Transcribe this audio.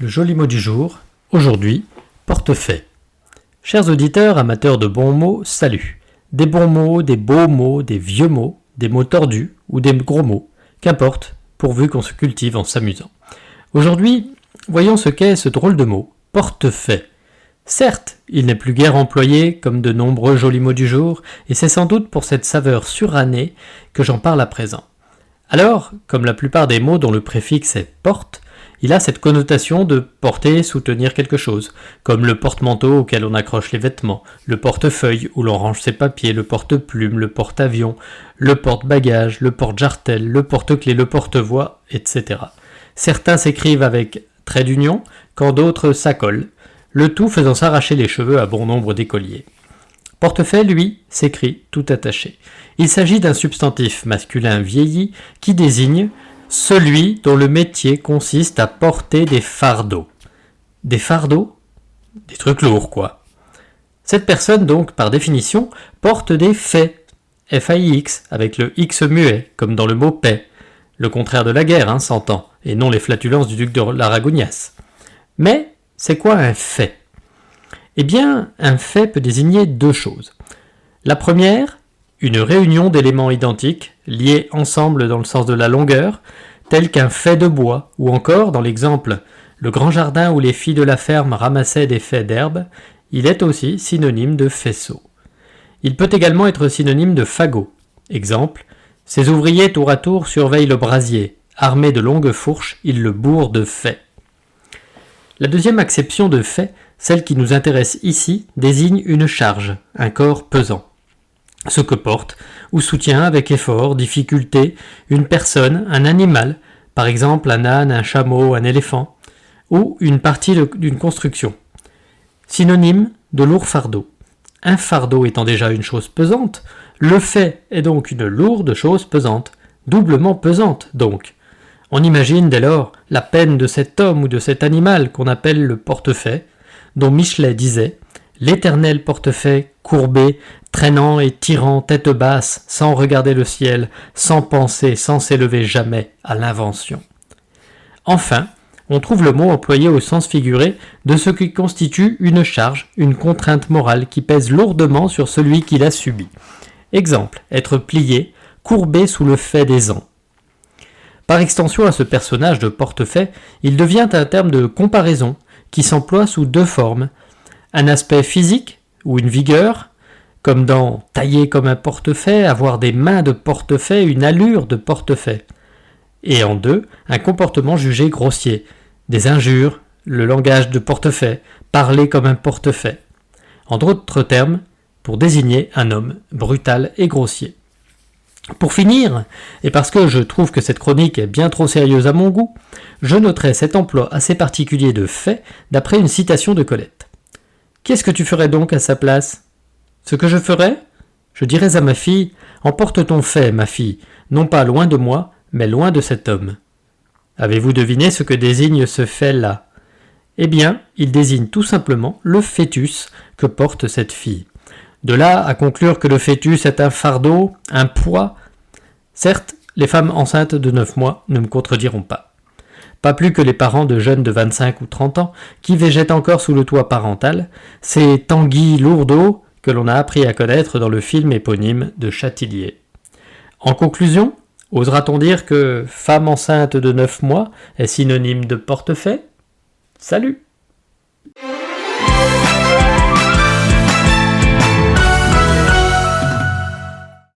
Le joli mot du jour, aujourd'hui, portefaix. Chers auditeurs, amateurs de bons mots, salut. Des bons mots, des beaux mots, des vieux mots, des mots tordus ou des gros mots, qu'importe, pourvu qu'on se cultive en s'amusant. Aujourd'hui, voyons ce qu'est ce drôle de mot, portefaix. Certes, il n'est plus guère employé comme de nombreux jolis mots du jour, et c'est sans doute pour cette saveur surannée que j'en parle à présent. Alors, comme la plupart des mots dont le préfixe est porte, il a cette connotation de porter, soutenir quelque chose, comme le porte-manteau auquel on accroche les vêtements, le portefeuille où l'on range ses papiers, le porte-plume, le porte-avions, le porte-bagages, le porte-jartel, le porte-clés, le porte-voix, etc. Certains s'écrivent avec trait d'union, quand d'autres s'accolent, le tout faisant s'arracher les cheveux à bon nombre d'écoliers. Portefaix, lui, s'écrit tout attaché. Il s'agit d'un substantif masculin vieilli qui désigne celui dont le métier consiste à porter des fardeaux. Des fardeaux ? Des trucs lourds, quoi. Cette personne, donc, par définition, porte des faits. F-A-I-X, avec le X muet, comme dans le mot paix. Le contraire de la guerre, s'entend, et non les flatulences du duc de Laragounias. Mais, c'est quoi un fait ? Eh bien, un fait peut désigner deux choses. La première, une réunion d'éléments identiques, liés ensemble dans le sens de la longueur, tel qu'un fait de bois, ou encore, dans l'exemple, le grand jardin où les filles de la ferme ramassaient des faits d'herbe, il est aussi synonyme de faisceau. Il peut également être synonyme de fagot. Exemple, ces ouvriers tour à tour surveillent le brasier, armés de longues fourches, ils le bourrent de faits. La deuxième acception de fait, celle qui nous intéresse ici, désigne une charge, un corps pesant. Ce que porte ou soutient avec effort, difficulté, une personne, un animal, par exemple un âne, un chameau, un éléphant, ou une partie d'une construction. Synonyme de lourd fardeau. Un fardeau étant déjà une chose pesante, le fait est donc une lourde chose pesante, doublement pesante donc. On imagine dès lors la peine de cet homme ou de cet animal qu'on appelle le portefaix, dont Michelet disait « L'éternel portefaix courbé, traînant et tirant tête basse, sans regarder le ciel, sans penser, sans s'élever jamais à l'invention. » Enfin, on trouve le mot employé au sens figuré de ce qui constitue une charge, une contrainte morale qui pèse lourdement sur celui qui l'a subie. Exemple, être plié, courbé sous le fait des ans. Par extension à ce personnage de portefaix, il devient un terme de comparaison qui s'emploie sous deux formes. Un aspect physique, ou une vigueur, comme dans tailler comme un portefaix, avoir des mains de portefaix, une allure de portefaix. Et en deux, un comportement jugé grossier, des injures, le langage de portefaix, parler comme un portefaix. En d'autres termes, pour désigner un homme brutal et grossier. Pour finir, et parce que je trouve que cette chronique est bien trop sérieuse à mon goût, je noterai cet emploi assez particulier de fait d'après une citation de Colette. Qu'est-ce que tu ferais donc à sa place ? Ce que je ferais ? Je dirais à ma fille, emporte ton fait, ma fille, non pas loin de moi, mais loin de cet homme. Avez-vous deviné ce que désigne ce fait-là ? Eh bien, il désigne tout simplement le fœtus que porte cette fille. De là à conclure que le fœtus est un fardeau, un poids, certes, les femmes enceintes de 9 mois ne me contrediront pas. Pas plus que les parents de jeunes de 25 ou 30 ans qui végètent encore sous le toit parental, ces Tanguy Lourdeau que l'on a appris à connaître dans le film éponyme de Châtillier. En conclusion, osera-t-on dire que femme enceinte de 9 mois est synonyme de portefaix ? Salut !